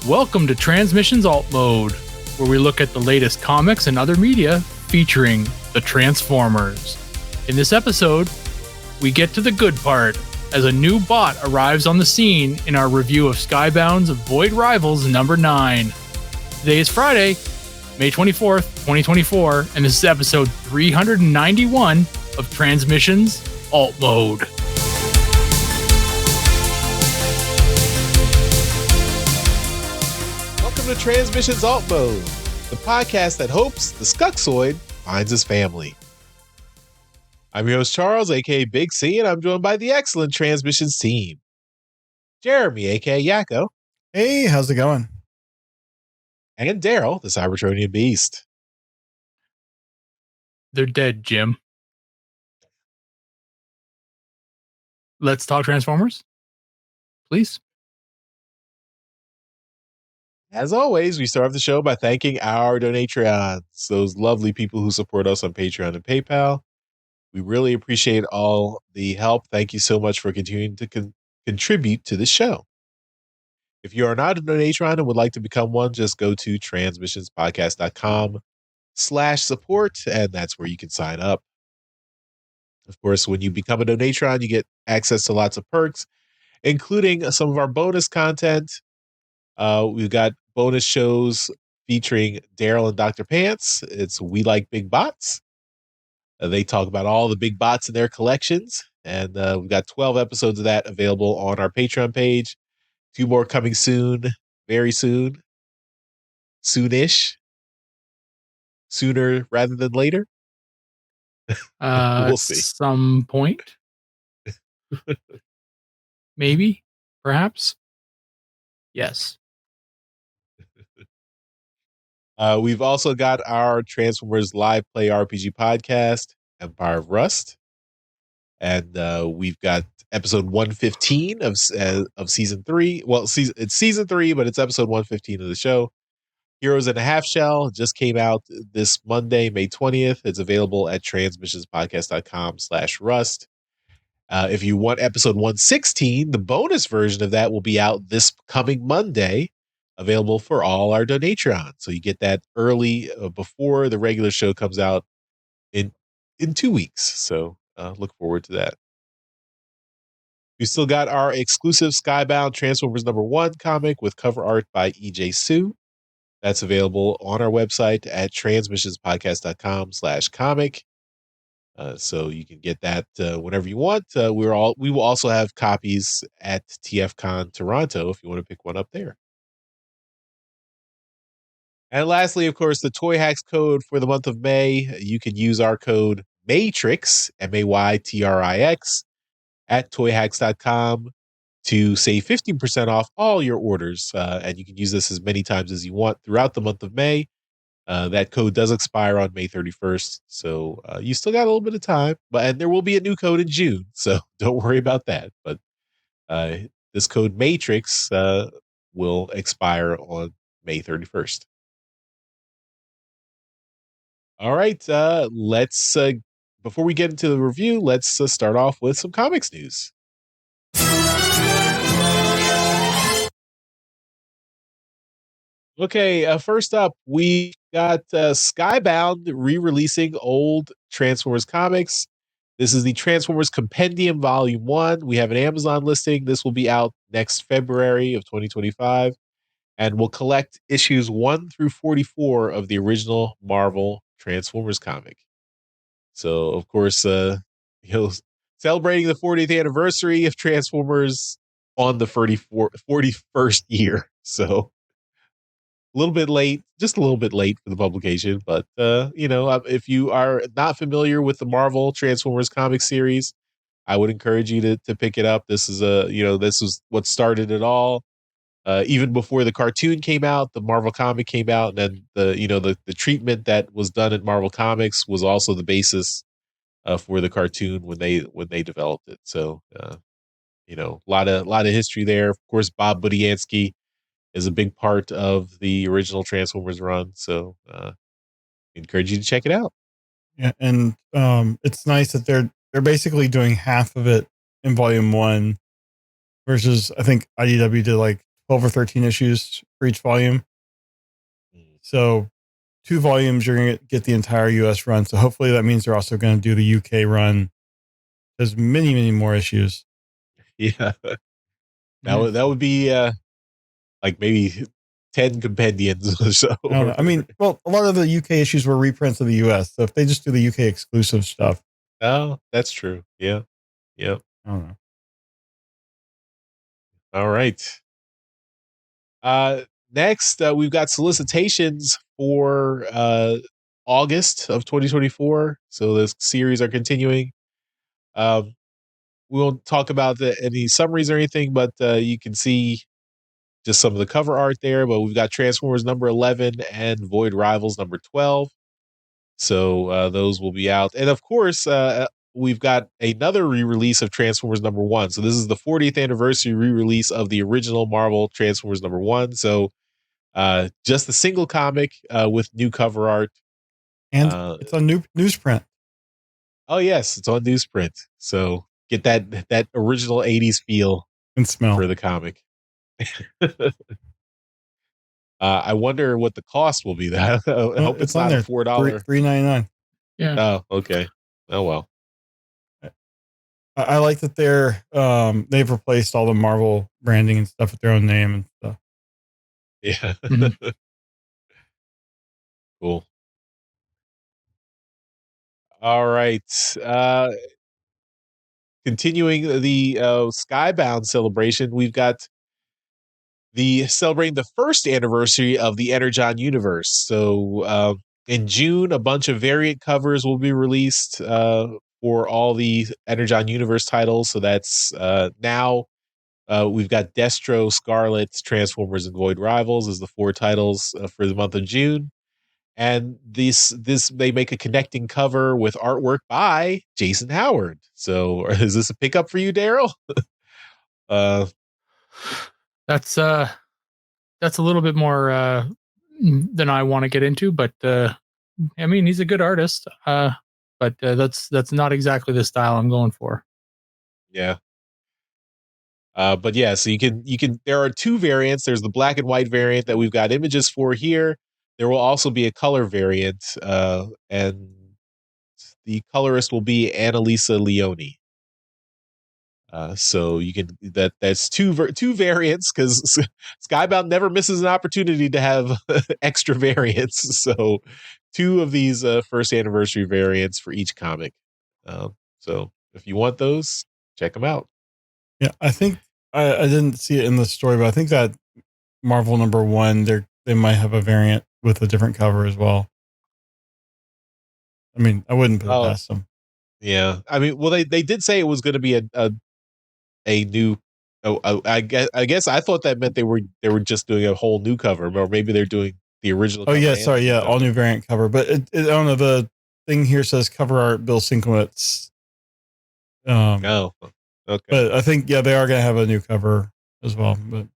Welcome to Transmissions Alt Mode, where we look at the latest comics and other media featuring the Transformers. In this episode, we get to the good part as a new bot arrives on the scene in our review of Skybound's Void Rivals number 9. Today is Friday, May 24th, 2024, and this is episode 391 of Transmissions Alt Mode. Welcome to Transmissions Alt Mode, the podcast that hopes the Skuxoid finds his family. I'm your host, Charles, aka Big C, and I'm joined by the excellent Transmissions team. Jeremy, aka Yakko. Hey, how's it going? And Daryl, the Cybertronian Beast. They're dead, Jim. Let's talk Transformers, please. As always, we start off the show by thanking our Donatrons, those lovely people who support us on Patreon and PayPal. We really appreciate all the help. Thank you so much for continuing to contribute to the show. If you are not a Donatron and would like to become one, just go to transmissionspodcast.com/support, and that's where you can sign up. Of course, when you become a Donatron, you get access to lots of perks, including some of our bonus content. We've got bonus shows featuring Daryl and Dr. Pants. It's We Like Big Bots. They talk about all the big bots in their collections. And we've got 12 episodes of that available on our Patreon page. 2 more coming soon, very soon. Soonish. Sooner rather than later. We'll see. Some point. Maybe. Perhaps. Yes. We've also got our Transformers Live Play RPG podcast, Empire of Rust. And we've got episode 115 of season 3. Well, it's season 3, but it's episode 115 of the show. Heroes in a Half Shell just came out this Monday, May 20th. It's available at transmissionspodcast.com/rust. If you want episode 116, the bonus version of that will be out this coming Monday, available for all our Donatrons. So you get that early before the regular show comes out in 2 weeks. So look forward to that. We still got our exclusive Skybound Transformers number 1 comic with cover art by E.J. Sue. That's available on our website at transmissionspodcast.com/comic. So you can get that whenever you want. We will also have copies at TFcon Toronto if you want to pick one up there. And lastly, of course, the Toy Hacks code for the month of May. You can use our code MAYTRIX, MAYTRIX, at toyhacks.com to save 15% off all your orders. And you can use this as many times as you want throughout the month of May. That code does expire on May 31st. So you still got a little bit of time. And there will be a new code in June. So don't worry about that. But this code MAYTRIX will expire on May 31st. All right, let's before we get into the review, let's start off with some comics news. Okay, first up, we got Skybound re-releasing old Transformers comics. This is the Transformers Compendium Volume 1. We have an Amazon listing. This will be out next February of 2025. And will collect issues 1 through 44 of the original Marvel Transformers comic. So, of course, celebrating the 40th anniversary of Transformers on the 41st year. So, a little bit late, just a little bit late for the publication. But, if you are not familiar with the Marvel Transformers comic series, I would encourage you to pick it up. This is this is what started it all. Even before the cartoon came out, the Marvel comic came out, and then the treatment that was done in Marvel Comics was also the basis for the cartoon when they developed it. So a lot of history there. Of course, Bob Budiansky is a big part of the original Transformers run. So I encourage you to check it out. Yeah, and it's nice that they're basically doing half of it in volume 1 versus I think IDW did like 12 or 13 issues for each volume. So 2 volumes, you're going to get the entire US run. So hopefully that means they're also going to do the UK run. There's many, many more issues. Yeah. That would be like maybe 10 compendiums or so. I don't know. I mean, well, a lot of the UK issues were reprints of the US. So if they just do the UK exclusive stuff, Oh, that's true. Yeah. Yep. I don't know. All right. Next, we've got solicitations for August of 2024. So the series are continuing. Um, we won't talk about any summaries or anything, but you can see just some of the cover art there. But we've got Transformers number 11 and Void Rivals number 12. So those will be out. And of course, we've got another re-release of Transformers number 1. So this is the 40th anniversary re-release of the original Marvel Transformers number 1. So just a single comic with new cover art. And it's a new newsprint. Oh yes, it's on newsprint. So get that original 80s feel and smell for the comic. I wonder what the cost will be. That I hope it's not a $4. $3.99. Yeah. Oh, okay. Oh well. I like that they've replaced all the Marvel branding and stuff with their own name and stuff. Yeah. Mm-hmm. Cool. All right. Continuing the Skybound celebration, we've got celebrating the first anniversary of the Energon universe. So in June, a bunch of variant covers will be released for all the Energon universe titles. So that's now we've got Destro, Scarlet, Transformers, and Void Rivals as the 4 titles for the month of June. And this they make a connecting cover with artwork by Jason Howard. So is this a pickup for you, Daryl? That's a little bit more than I want to get into, but I mean, he's a good artist. But that's not exactly the style I'm going for. Yeah. But yeah, so you can there are 2 variants. There's the black and white variant that we've got images for here. There will also be a color variant, and the colorist will be Annalisa Leone. So you can that's two variants because Skybound never misses an opportunity to have extra variants. So 2 of these first anniversary variants for each comic. So if you want those, check them out. Yeah, I think I didn't see it in the story, but I think that Marvel number 1, they might have a variant with a different cover as well. I mean, I wouldn't put it past them. Yeah, I mean, well, they did say it was going to be a new. I guess I thought that meant they were just doing a whole new cover, or maybe they're doing the original. Oh yeah, sorry, yeah, all new variant cover. But I don't know. The thing here says cover art Bill Sienkiewicz. Oh, okay. But I think they are going to have a new cover as well. But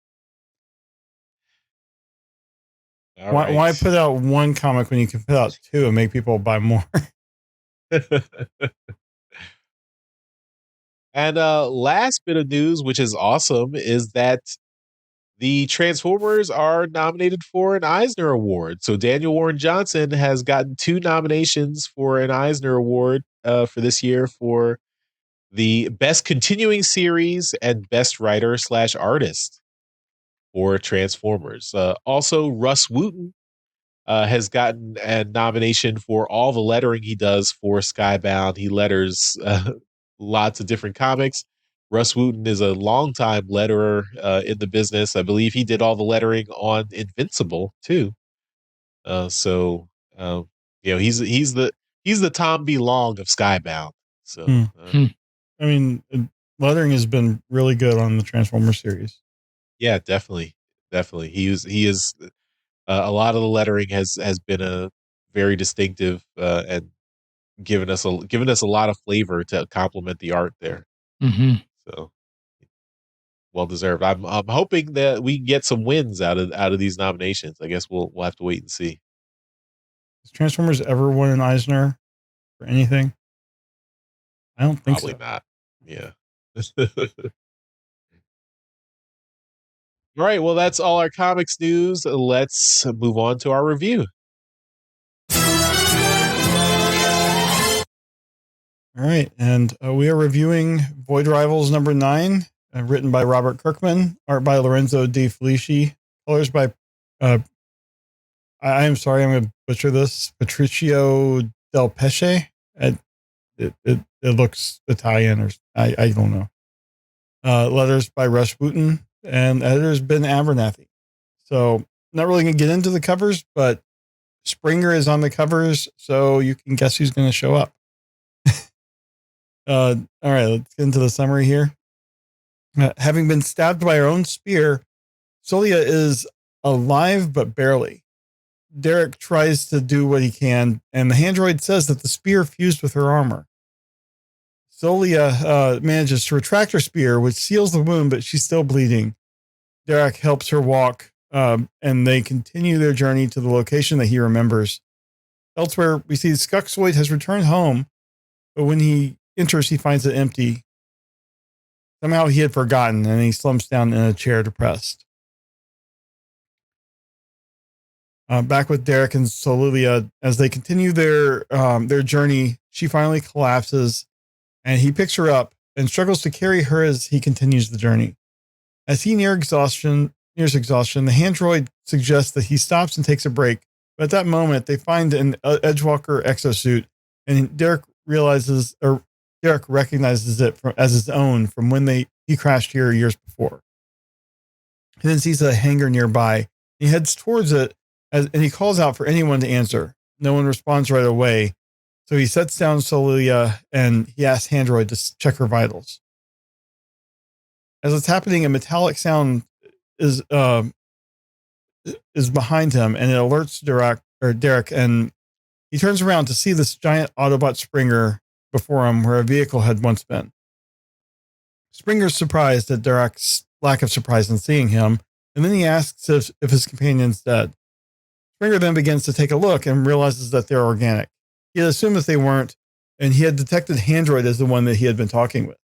why put out 1 comic when you can put out 2 and make people buy more? And last bit of news, which is awesome, is that the Transformers are nominated for an Eisner Award. So Daniel Warren Johnson has gotten 2 nominations for an Eisner Award for this year for the Best Continuing Series and Best Writer/Artist for Transformers. Also, Russ Wooten has gotten a nomination for all the lettering he does for Skybound. He letters lots of different comics. Russ Wooten is a longtime letterer in the business. I believe he did all the lettering on Invincible too. So he's the Tom B. Long of Skybound. So I mean, lettering has been really good on the Transformers series. Yeah, definitely. He is a lot of the lettering has been a very distinctive and given us a lot of flavor to complement the art there. Mm-hmm. So well deserved. I'm hoping that we get some wins out of these nominations. I guess we'll have to wait and see. Has Transformers ever won an Eisner for anything? I don't think Probably so. Not. Yeah. All right, well, that's all our comics news. Let's move on to our review. All right, and we are reviewing Void Rivals number 9, written by Robert Kirkman, art by Lorenzo De Felici, colors by, I am sorry, I'm going to butcher this, Patricio Del Pesce. It looks Italian, or I don't know. Letters by Rush Wooten, and editors Ben Abernathy. So, not really going to get into the covers, but Springer is on the covers, so you can guess who's going to show up. All right, let's get into the summary here. Having been stabbed by her own spear, Solia is alive, but barely. Derek tries to do what he can, and the android says that the spear fused with her armor. Solia manages to retract her spear, which seals the wound, but she's still bleeding. Derek helps her walk, and they continue their journey to the location that he remembers. Elsewhere, we see Skuxoid has returned home, but when he enters, he finds it empty. Somehow he had forgotten, and he slumps down in a chair depressed. Back with Derek and Solia, as they continue their journey, she finally collapses, and he picks her up and struggles to carry her as he continues the journey. As he nears exhaustion, the android suggests that he stops and takes a break. But at that moment, they find an Edgewalker exosuit, and Derek recognizes it as his own from when he crashed here years before. He then sees a hangar nearby. He heads towards it, and he calls out for anyone to answer. No one responds right away, so he sets down Solia and he asks Android to check her vitals. As it's happening, a metallic sound is behind him, and it alerts Derek, and he turns around to see this giant Autobot Springer before him where a vehicle had once been. Springer's surprised at Derek's lack of surprise in seeing him, and then he asks if his companion's dead. Springer then begins to take a look and realizes that they're organic. He had assumed that they weren't, and he had detected Handroid as the one that he had been talking with.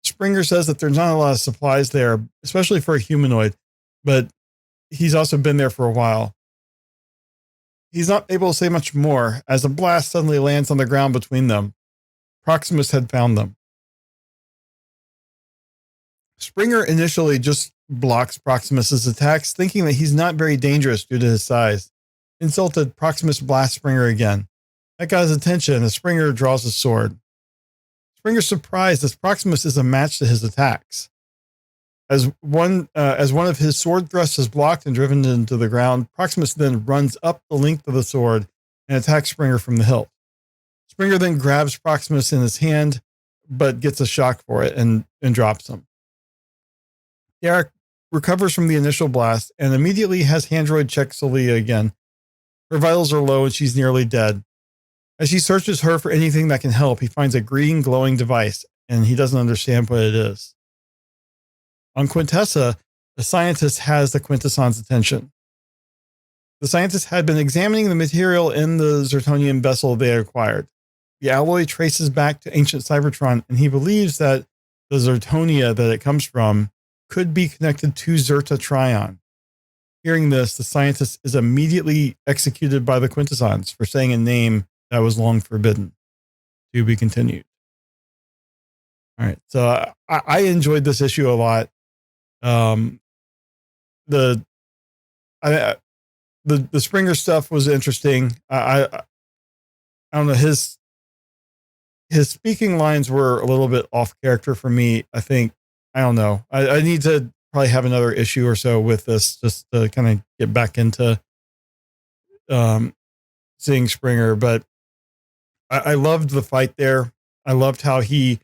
Springer says that there's not a lot of supplies there, especially for a humanoid, but he's also been there for a while. He's not able to say much more as a blast suddenly lands on the ground between them. Proximus had found them. Springer initially just blocks Proximus's attacks, thinking that he's not very dangerous due to his size. Insulted, Proximus blasts Springer again. That got his attention as Springer draws his sword. Springer's surprised as Proximus is a match to his attacks. As one of his sword thrusts is blocked and driven into the ground, Proximus then runs up the length of the sword and attacks Springer from the hilt. Springer then grabs Proximus in his hand, but gets a shock for it and drops him. Derek recovers from the initial blast and immediately has Handroid check Solia again. Her vitals are low and she's nearly dead. As he searches her for anything that can help, he finds a green glowing device, and he doesn't understand what it is. On Quintessa, the scientist has the Quintesson's attention. The scientist had been examining the material in the Zertonian vessel they had acquired. The alloy traces back to ancient Cybertron, and he believes that the Zertonia that it comes from could be connected to Zerta Trion. Hearing this, the scientist is immediately executed by the Quintessons for saying a name that was long forbidden. To be continued. All right, so I enjoyed this issue a lot. The Springer stuff was interesting. I don't know, his speaking lines were a little bit off character for me. I think, I don't know. I need to probably have another issue or so with this just to kind of get back into seeing Springer. But I loved the fight there. I loved how he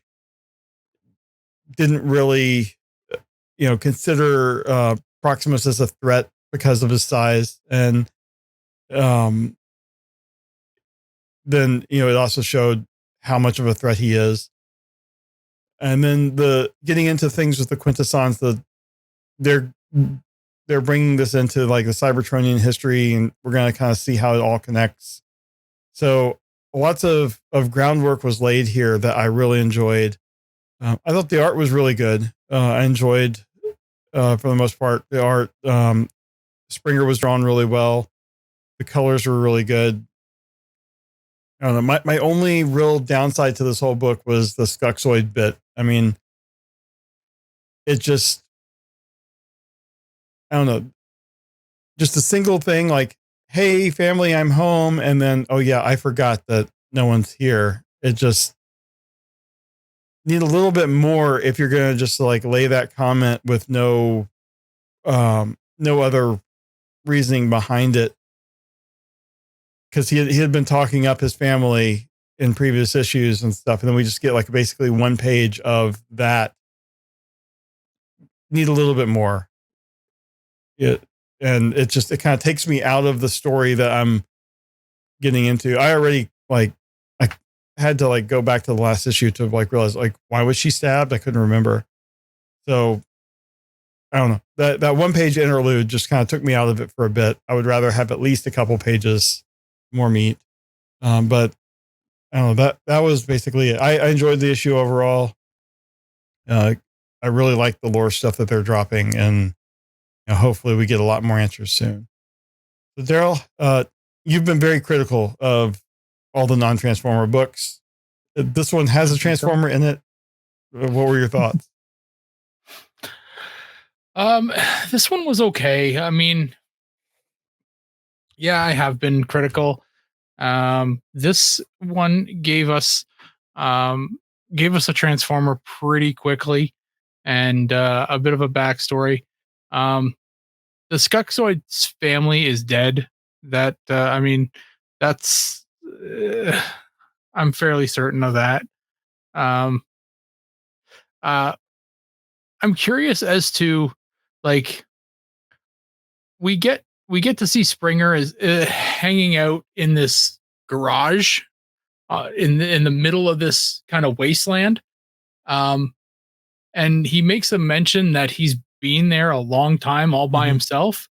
didn't really, consider Proximus as a threat because of his size. And then, it also showed how much of a threat he is. And then getting into things with the Quintessons, they're bringing this into like the Cybertronian history, and we're going to kind of see how it all connects. So lots of groundwork was laid here that I really enjoyed. I thought the art was really good. I enjoyed for the most part. The art, Springer was drawn really well. The colors were really good. I don't know. My only real downside to this whole book was the Skuxoid bit. I mean, it just, I don't know, just a single thing like, hey, family, I'm home. And then, oh, yeah, I forgot that no one's here. It just need a little bit more if you're going to just like lay that comment with no other reasoning behind it. Because he had been talking up his family in previous issues and stuff. And then we just get like basically one page of that. Need a little bit more. And it kind of takes me out of the story that I'm getting into. I already I had to like go back to the last issue to like realize like, why was she stabbed? I couldn't remember. So I don't know, that one page interlude just kind of took me out of it for a bit. I would rather have at least a couple pages more meat. But I don't know, that was basically it. I enjoyed the issue overall. I really like the lore stuff that they're dropping, and hopefully we get a lot more answers soon. So Daryl, you've been very critical of all the non-Transformer books. This one has a Transformer in it. What were your thoughts? This one was okay. I mean, yeah, I have been critical. This one gave us a Transformer pretty quickly, and a bit of a backstory. The Skuxoid's family is dead. That I mean, that's I'm fairly certain of that. I'm curious as to like we get to see Springer as hanging out in this garage in the middle of this kind of wasteland. And he makes a mention that he's been there a long time all by himself.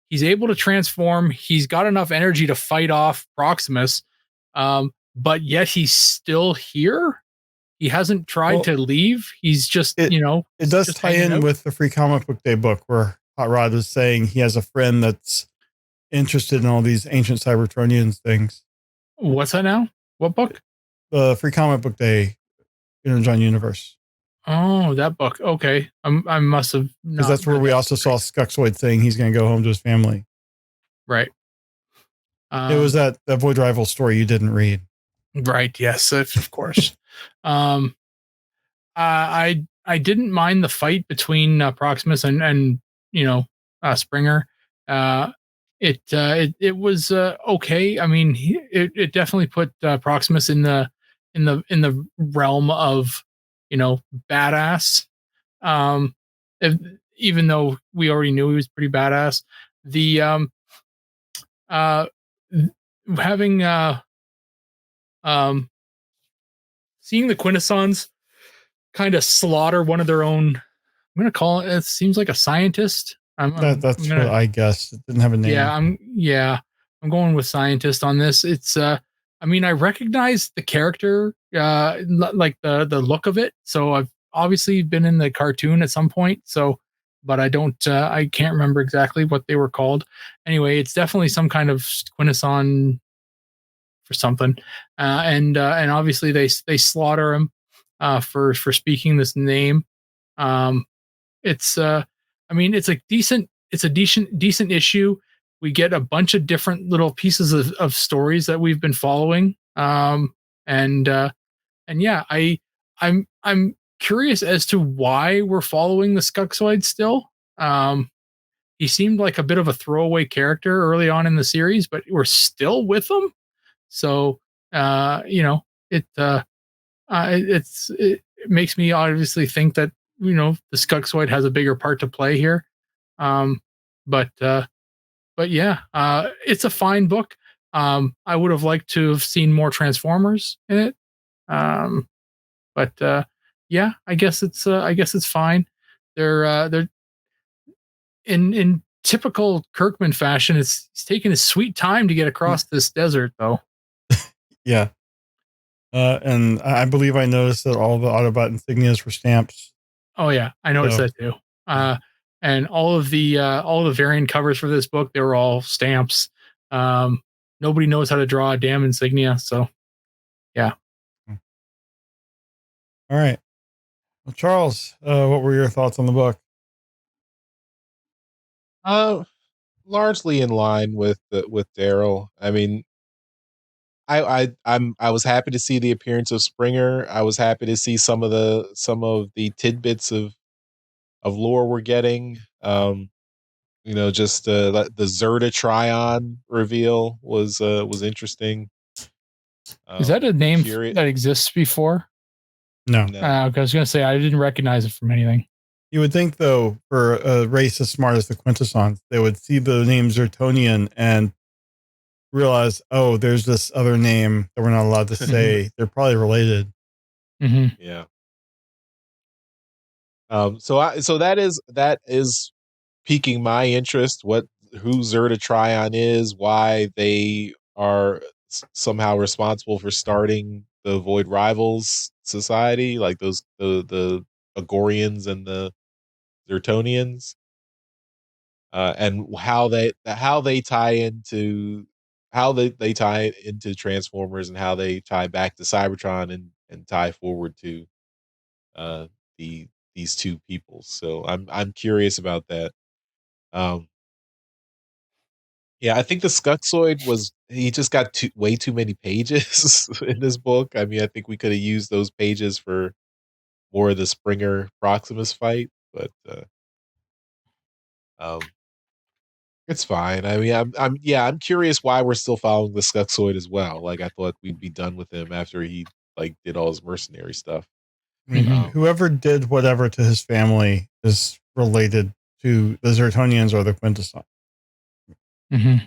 He's able to transform. He's got enough energy to fight off Proximus, but yet he's still here. He hasn't tried to leave. He's just, it does tie in with the Free Comic Book Day book where Hot Rod was saying he has a friend that's interested in all these ancient Cybertronians things. What's that now? What book? The Free Comic Book Day Energon Universe. Oh, that book. Okay. I must have not. Because that's where we also saw Skuxoid saying he's going to go home to his family. Right. It was that Void Rival story you didn't read. Right. Yes, of course. I didn't mind the fight between Proximus and Springer. It was okay. I mean, it definitely put Proximus in the realm of badass. Even though we already knew he was pretty badass, the having seeing the Quintessons kind of slaughter one of their own. I'm going to call it seems like a scientist. That's what I guessed. It didn't have a name. I'm going with scientist on this. It's I mean, I recognize the character, like the look of it. So I've obviously been in the cartoon at some point. So, but I can't remember exactly what they were called. Anyway, it's definitely some kind of Quintesson for something. And obviously they slaughter him for speaking this name. It's a decent issue. We get a bunch of different little pieces of stories that we've been following. And yeah, I'm curious as to why we're following the Skuxoid still. He seemed like a bit of a throwaway character early on in the series, but we're still with him. So, it makes me obviously think that, the Skuxoid has a bigger part to play here. But yeah, it's a fine book. I would have liked to have seen more Transformers in it. But yeah, I guess it's fine. They're in typical Kirkman fashion. It's taking a sweet time to get across this desert, though. Yeah. And I believe I noticed that all the Autobot insignias were stamps. Oh yeah, I noticed that too. and all the variant covers for this book, they were all stamps. Nobody knows how to draw a damn insignia, so yeah. All right. Well, Charles, what were your thoughts on the book? Largely in line with Daryl. I mean, I was happy to see the appearance of Springer. I was happy to see some of the tidbits of lore we're getting. Just the Zerta Tryon reveal was interesting. Is that a name Curious. that exists before? No. I was going to say I didn't recognize it from anything. You would think, though, for a race as smart as the Quintessons, they would see the name Zertonian and realize, oh, there's this other name that we're not allowed to say. They're probably related. Mm-hmm. Yeah. So that is piquing my interest. Who Zerta Tryon is, why they are somehow responsible for starting the Void Rivals Society, like the Agorians and the Zertonians, and how they tie into Transformers, and how they tie back to Cybertron, and tie forward to these two people. So I'm curious about that. Yeah, I think the Skuxoid he just got way too many pages in this book. I mean, I think we could have used those pages for more of the Springer Proximus fight, but it's fine. I mean, I'm curious why we're still following the Skuxoid as well. Like, I thought we'd be done with him after he did all his mercenary stuff. I mean, whoever did whatever to his family is related to the Zertonians or the Quintessons. Mm-hmm.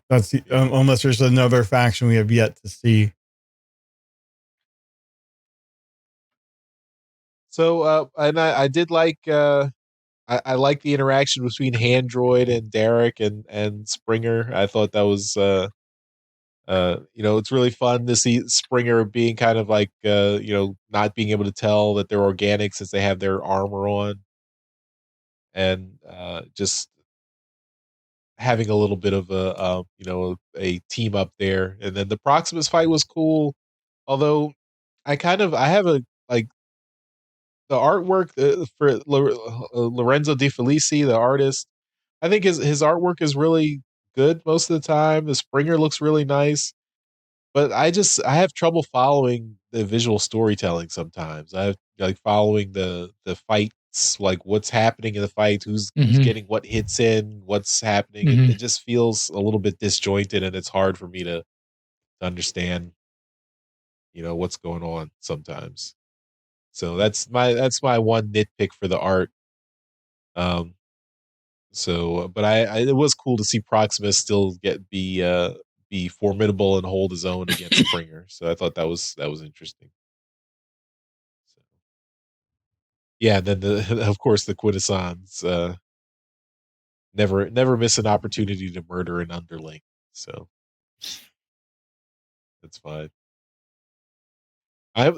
That's unless there's another faction we have yet to see. So, and I did like I like the interaction between Handroid and Derek and Springer. I thought that was it's really fun to see Springer being kind of like not being able to tell that they're organic since they have their armor on, and just having a little bit of a team up there. And then the Proximus fight was cool, although I have a like the artwork for Lorenzo De Felici, the artist. I think his artwork is really good most of the time. The Springer looks really nice, but I have trouble following the visual storytelling sometimes. I have following the fights, like what's happening in the fight, who's getting what hits in, what's happening. It just feels a little bit disjointed, and it's hard for me to understand, what's going on sometimes. So that's my one nitpick for the art. But it was cool to see Proximus still be formidable and hold his own against Springer. So I thought that was interesting. So, yeah, and then of course the Quintessons never miss an opportunity to murder an underling. So that's fine.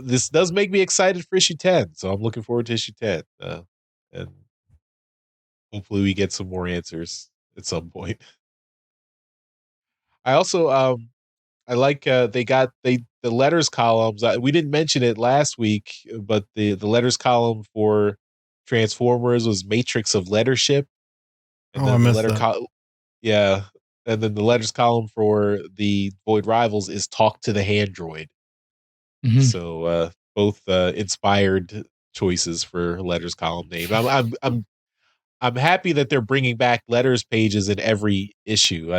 This does make me excited for issue 10, so I'm looking forward to issue 10, and hopefully we get some more answers at some point. I also I like the letters columns. We didn't mention it last week, but the letters column for Transformers was Matrix of Lettership, and then I missed that. Yeah, and then the letters column for the Void Rivals is Talk to the Handroid. So both inspired choices for letters column name. I'm happy that they're bringing back letters pages in every issue.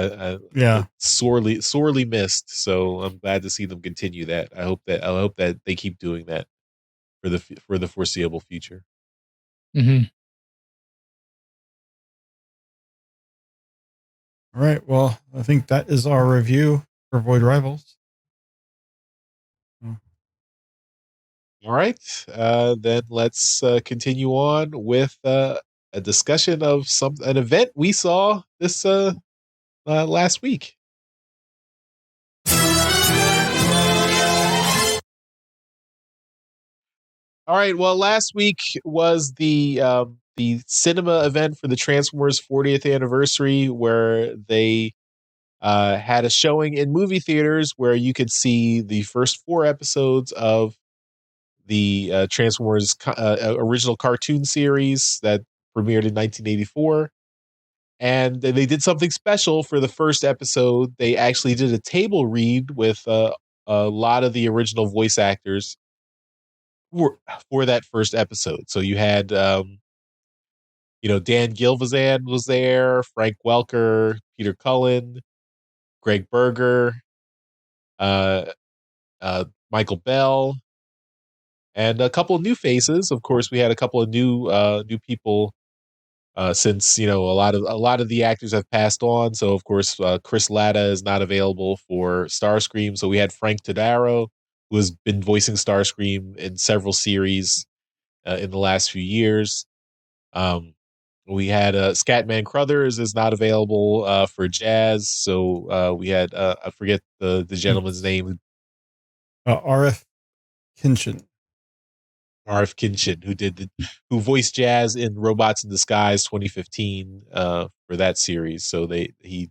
Yeah, sorely missed. So I'm glad to see them continue that. I hope that they keep doing that for the foreseeable future. Mm-hmm. All right. Well, I think that is our review for Void Rivals. All right. Then let's continue on with a discussion of an event we saw this last week. All right. Well, last week was the the cinema event for the Transformers 40th anniversary, where they had a showing in movie theaters where you could see the first 4 episodes of the Transformers original cartoon series that premiered in 1984. And they did something special for the first episode. They actually did a table read with a lot of the original voice actors for that first episode. So you had, Dan Gilvezan was there, Frank Welker, Peter Cullen, Greg Berger, uh, Michael Bell, and a couple of new faces. Of course, we had a couple of new people since a lot of the actors have passed on. So of course, Chris Latta is not available for Starscream. So we had Frank Todaro, who has been voicing Starscream in several series in the last few years. We had Scatman Crothers is not available for Jazz. So we had I forget the gentleman's name. RF Kinchin. RF Kinchin, who voiced Jazz in Robots in Disguise 2015 for that series. So he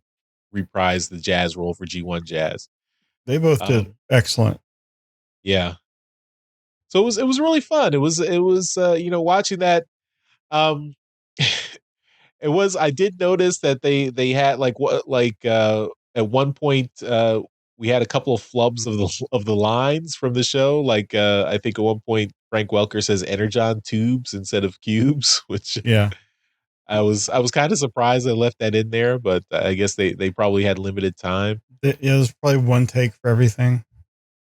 reprised the Jazz role for G1 Jazz. They both did excellent. Yeah. So it was really fun. It was watching that. I did notice that they had at one point we had a couple of flubs of the lines from the show. Like I think at one point Frank Welker says Energon tubes instead of cubes, which I was kind of surprised they left that in there, but I guess they probably had limited time. There's probably one take for everything.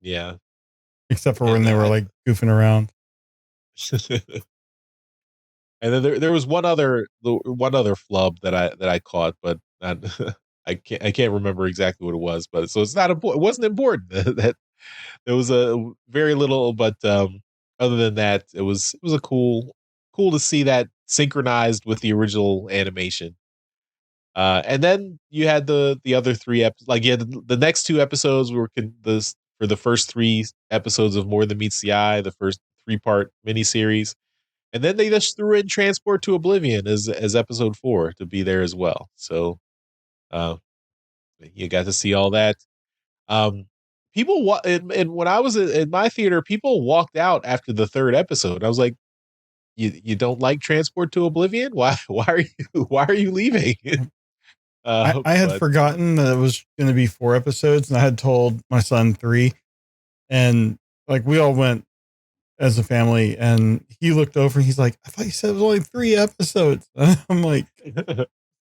Yeah. Except for when they were like goofing around. And then there was one other flub that I caught, but not, I can't remember exactly what it was. But so it's not important. It wasn't important. That there was a very little, but other than that, it was a cool to see that synchronized with the original animation. And then you had the other 3 episodes. Like the next 2 episodes were for the first 3 episodes of More Than Meets the Eye, the first 3-part miniseries. And then they just threw in Transport to Oblivion as episode 4 to be there as well. So you got to see all that. People and when I was in my theater, people walked out after the 3rd episode. I was like, you don't like Transport to Oblivion? Why are you leaving? I had forgotten that it was going to be 4 episodes, and I had told my son 3, and like we all went as a family, and he looked over and he's like, I thought you said it was only 3 episodes. I'm like,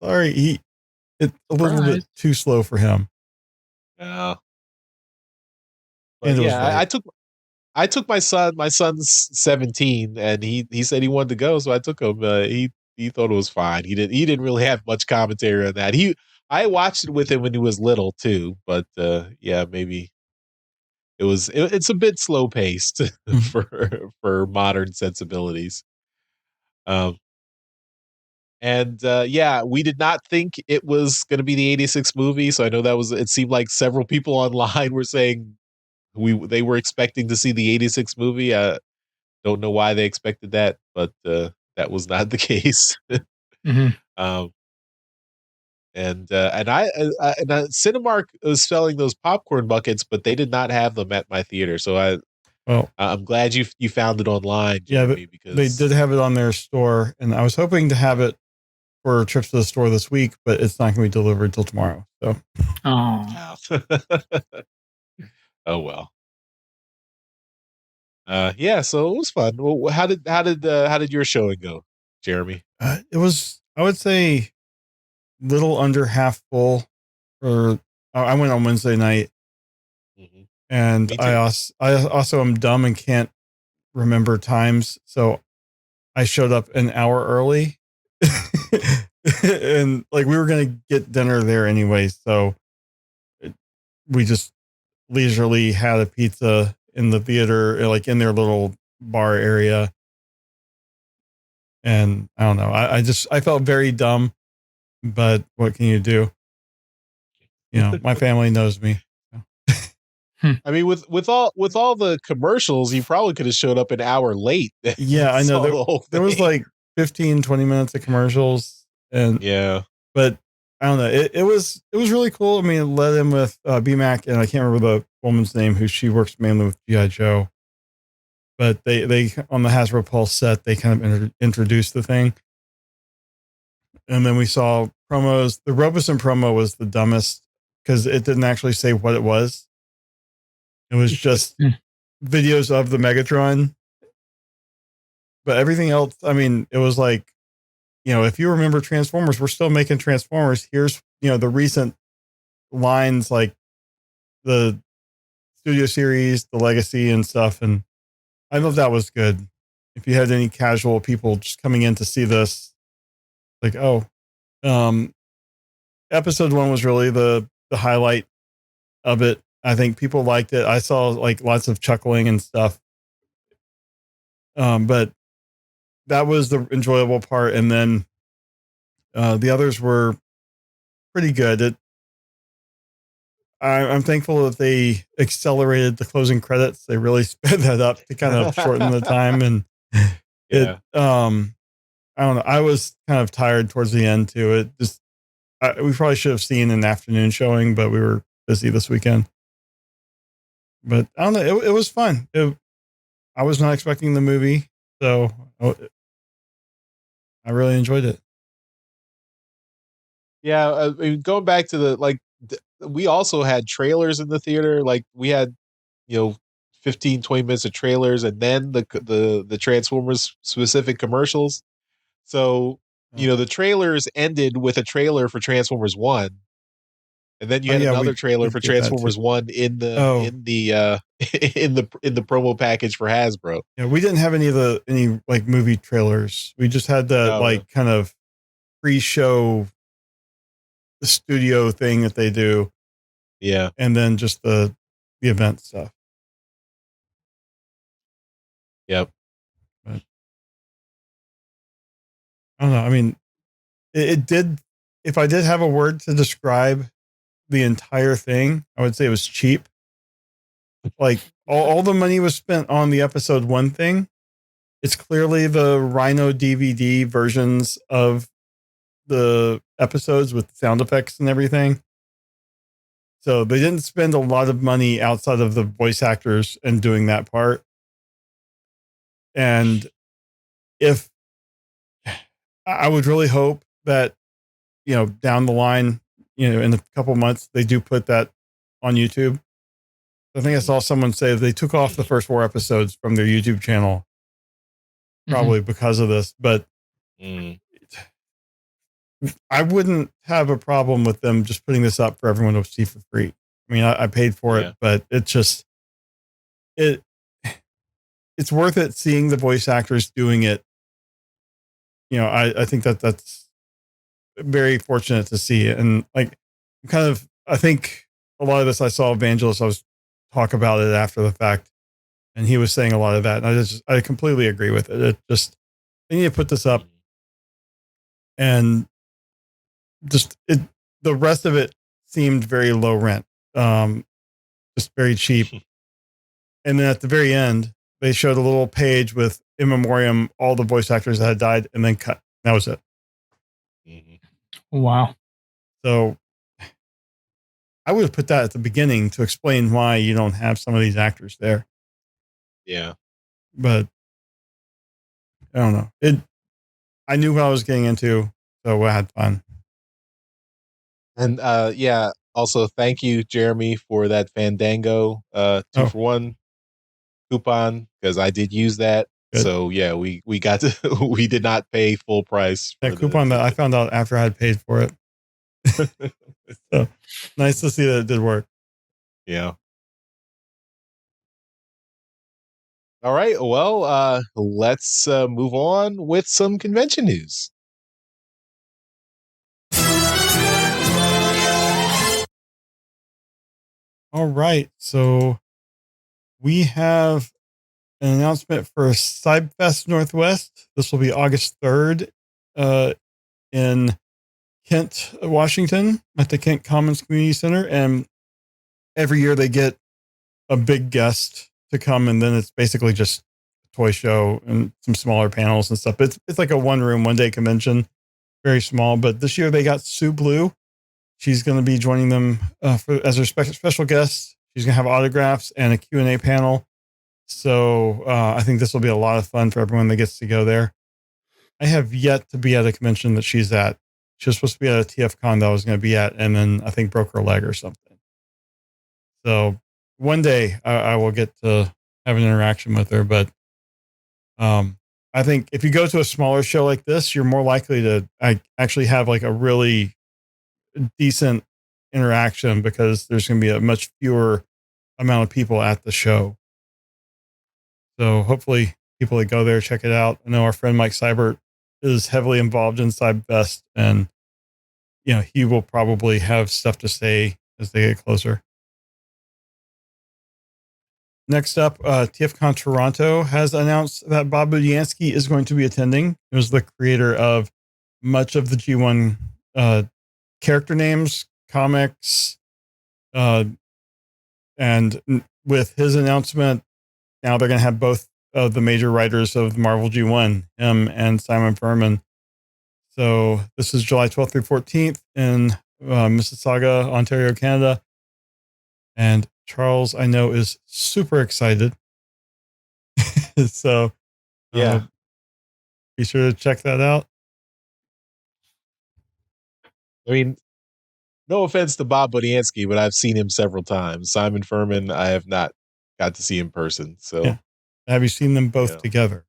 sorry, it's a little bit too slow for him. Yeah. Yeah, I took my son. My son's 17, and he said he wanted to go, so I took him. He thought it was fine. He didn't really have much commentary on that. I watched it with him when he was little too, but yeah, maybe it's a bit slow paced for modern sensibilities. And yeah, we did not think it was going to be the 86 movie. So I know it seemed like several people online were saying they were expecting to see the 86 movie. Don't know why they expected that, but that was not the case. Mm-hmm. And Cinemark was selling those popcorn buckets, but they did not have them at my theater. So I'm glad you found it online, Jeremy, because they did have it on their store, and I was hoping to have it for trips to the store this week, but it's not going to be delivered till tomorrow. So, oh well. Yeah, so it was fun. Well, how did your showing go, Jeremy? It was, I would say, little under half full. I went on Wednesday night, and I also am dumb and can't remember times, so I showed up an hour early, and like we were gonna get dinner there anyway, so we just leisurely had a pizza in the theater, like in their little bar area. And I don't know. I felt very dumb, but what can you do? My family knows me. I mean, with all the commercials, you probably could have showed up an hour late. Yeah, I know. There was like 15, 20 minutes of commercials. And Yeah. but I don't know. It was really cool. I mean, it led in with BMAC, and I can't remember the woman's name who she works mainly with G.I. Joe. But they on the Hasbro Pulse set, they kind of introduced the thing. And then we saw promos. The Robeson promo was the dumbest because it didn't actually say what it was. It was just videos of the Megatron. But everything else, I mean, it was like, if you remember Transformers, we're still making Transformers. Here's, the recent lines like the Studio Series, the Legacy and stuff. And I thought that was good. If you had any casual people just coming in to see this, like, episode 1 was really the highlight of it. I think people liked it. I saw like lots of chuckling and stuff. But that was the enjoyable part. And then the others were pretty good. I'm thankful that they accelerated the closing credits. They really sped that up to kind of shorten the time. And Yeah. I don't know. I was kind of tired towards the end too. It just, we probably should have seen an afternoon showing, but we were busy this weekend. But I don't know. It was fun. I was not expecting the movie, so I really enjoyed it. Yeah. I mean, going back to we also had trailers in the theater. Like we had, 15, 20 minutes of trailers and then the Transformers specific commercials. So, the trailers ended with a trailer for Transformers 1. And then you had another trailer for Transformers 1 in the in the promo package for Hasbro. Yeah, we didn't have any like movie trailers. We just had the kind of pre-show studio thing that they do. Yeah. And then just the event stuff. Yep. But I don't know. I mean, it did. If I did have a word to describe the entire thing, I would say it was cheap. Like all the money was spent on the episode 1 thing. It's clearly the Rhino DVD versions of the episodes with sound effects and everything. So they didn't spend a lot of money outside of the voice actors and doing that part. And if I would really hope that, down the line, in a couple months, they do put that on YouTube. I think I saw someone say they took off the first 4 episodes from their YouTube channel, probably because of this. But I wouldn't have a problem with them just putting this up for everyone to see for free. I mean, I paid for it, but it's just it's worth it seeing the voice actors doing it. I think that's very fortunate to see it. And like, I think a lot of this, I saw Evangelist, I was talk about it after the fact, and he was saying a lot of that. And I completely agree with it. It just, they need to put this up, and just the rest of it seemed very low rent, just very cheap. And then at the very end, they showed a little page with in memoriam all the voice actors that had died, and then cut. That was it. Wow. So I would have put that at the beginning to explain why you don't have some of these actors there. Yeah. But I don't know. I knew what I was getting into, so I had fun. And also thank you, Jeremy, for that Fandango 2-for-1 coupon, because I did use that. Good. So yeah, we got to we did not pay full price. That coupon that I found out after I had paid for it. So nice to see that it did work. Yeah. All right. Well, let's move on with some convention news. All right. So we have an announcement for CybFest Northwest. This will be August 3rd in Kent, Washington, at the Kent Commons Community Center. And every year they get a big guest to come, and then it's basically just toy show and some smaller panels and stuff. It's like a 1 room, 1 day convention, very small. But this year they got Sue Blue. She's going to be joining them as their special guest. She's going to have autographs and a Q&A panel. So I think this will be a lot of fun for everyone that gets to go there. I have yet to be at a convention that she's at. She was supposed to be at a TFcon that I was going to be at, and then I think broke her leg or something. So one day I will get to have an interaction with her. But I think if you go to a smaller show like this, you're more likely to actually have like a really decent interaction because there's going to be a much fewer amount of people at the show. So hopefully people that go there, check it out. I know our friend Mike Seibert is heavily involved in CybFest, and he will probably have stuff to say as they get closer. Next up, TFcon Toronto has announced that Bob Budiansky is going to be attending. He was the creator of much of the G1 character names, comics, and with his announcement, now they're going to have both of the major writers of Marvel G1, him and Simon Furman. So this is July 12th through 14th in Mississauga, Ontario, Canada. And Charles, I know, is super excited. So Yeah. Be sure to check that out. I mean, no offense to Bob Budiansky, but I've seen him several times. Simon Furman, I have not got to see in person. So yeah. Have you seen them both together?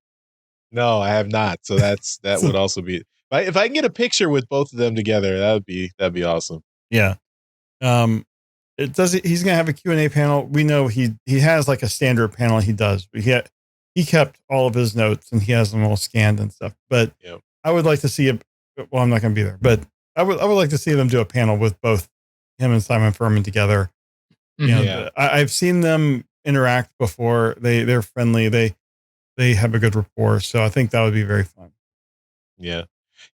No, I have not. So that would also be, if I can get a picture with both of them together, that'd be awesome. Yeah. He's going to have a Q&A panel. We know he has like a standard panel he does, but he kept all of his notes and he has them all scanned and stuff. But I would like to see it. Well, I'm not going to be there, but I would like to see them do a panel with both him and Simon Furman together. I've seen them interact before. They're friendly. They have a good rapport. So I think that would be very fun. Yeah.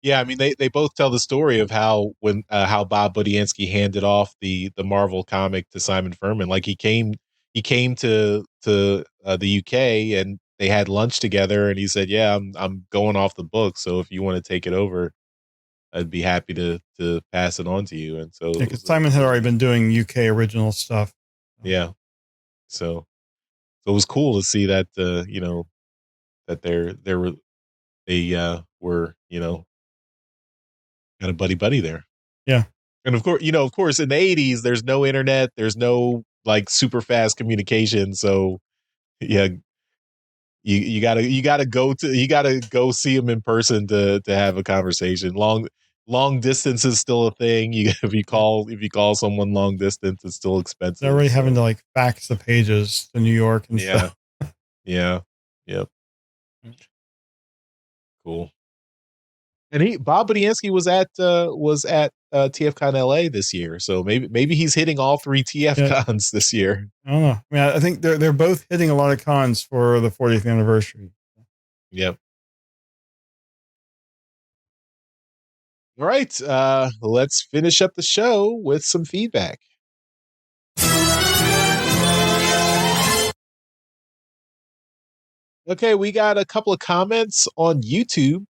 Yeah. I mean, they both tell the story of how Bob Budiansky handed off the Marvel comic to Simon Furman. Like he came to the UK and they had lunch together and he said, yeah, I'm going off the book. So if you want to take it over, I'd be happy to pass it on to you. And so because Simon had already been doing UK original stuff. Yeah. So it was cool to see that, that they were, kind of buddy there. Yeah. And of course, in the 80s, there's no internet, there's no like super fast communication. So yeah, you gotta go see them in person to have a conversation. Long distance is still a thing. If you call someone long distance, it's still expensive. They're already having to like fax the pages to New York and stuff. Yeah. Yep. Cool. And Bob Budiansky was at TFcon LA this year, so maybe he's hitting all 3 TFcons this year. I don't know. I mean, I think they're both hitting a lot of cons for the 40th anniversary. Yep. All right, let's finish up the show with some feedback. Okay, we got a couple of comments on YouTube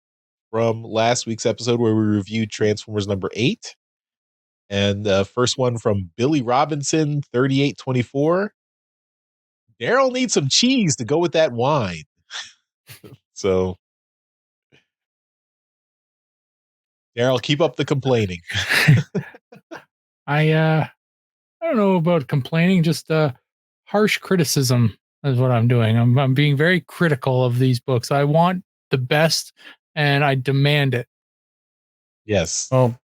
from last week's episode where we reviewed Transformers number 8. And the first one from Billy Robinson, 3824. Daryl needs some cheese to go with that wine. So, Daryl, keep up the complaining. I don't know about complaining, just harsh criticism is what I'm doing. I'm being very critical of these books. I want the best and I demand it. Yes. Well,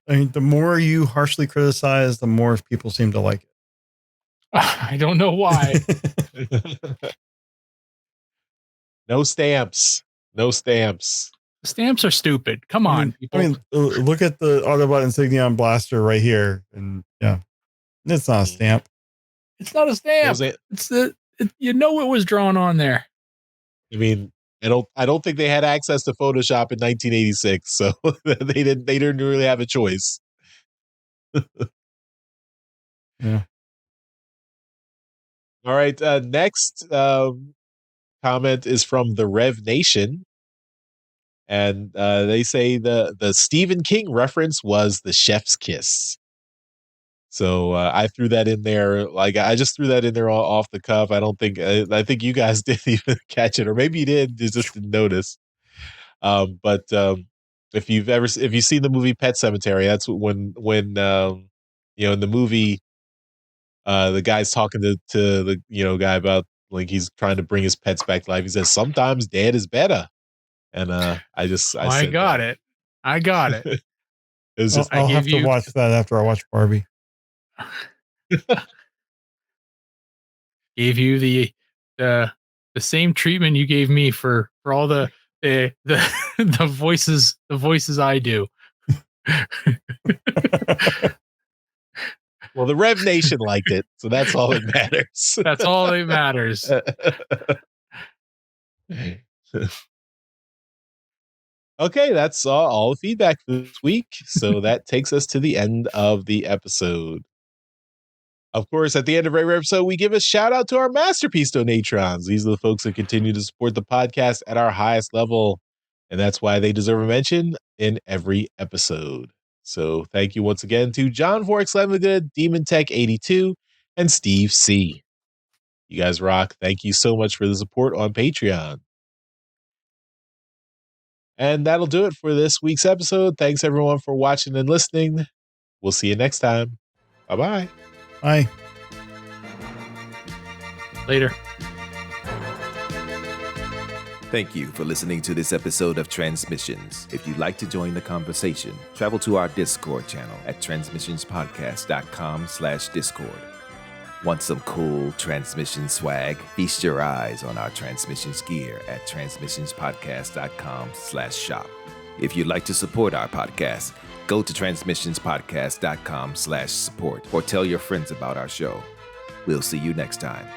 I mean, the more you harshly criticize, the more people seem to like it. I don't know why. No stamps. No stamps. Stamps are stupid. Come on, people. I mean, look at the Autobot Insignion blaster right here, and yeah, it's not a stamp. It's not a stamp. You know it was drawn on there. I mean, I don't think they had access to Photoshop in 1986, so they didn't really have a choice. Yeah. All right. Next, comment is from the Rev Nation. And they say the Stephen King reference was the chef's kiss. So I threw that in there. Like, I just threw that in there off the cuff. I don't think, I think you guys didn't even catch it, or maybe you did, you just didn't notice. But if you've seen the movie Pet Sematary, that's when in the movie, the guy's talking to the guy about, like, he's trying to bring his pets back to life. He says, "Sometimes dad is better." And I said got that. it. I got it. It was just I'll have to watch that after I watch Barbie. Gave you the same treatment you gave me for all the the voices I do. Well, the Rev Nation liked it, so that's all that matters. That's all that matters. Okay, that's all the feedback for this week. So that takes us to the end of the episode. Of course, at the end of every episode, we give a shout out to our masterpiece donatrons. These are the folks that continue to support the podcast at our highest level, and that's why they deserve a mention in every episode. So thank you once again to John Forex Limited, Demon Tech 82, and Steve C. You guys rock. Thank you so much for the support on Patreon. And that'll do it for this week's episode. Thanks everyone for watching and listening. We'll see you next time. Bye-bye. Bye. Later. Thank you for listening to this episode of Transmissions. If you'd like to join the conversation, travel to our Discord channel at transmissionspodcast.com/Discord. Want some cool Transmission swag? Feast your eyes on our Transmissions gear at transmissionspodcast.com/shop. If you'd like to support our podcast, go to transmissionspodcast.com/support or tell your friends about our show. We'll see you next time.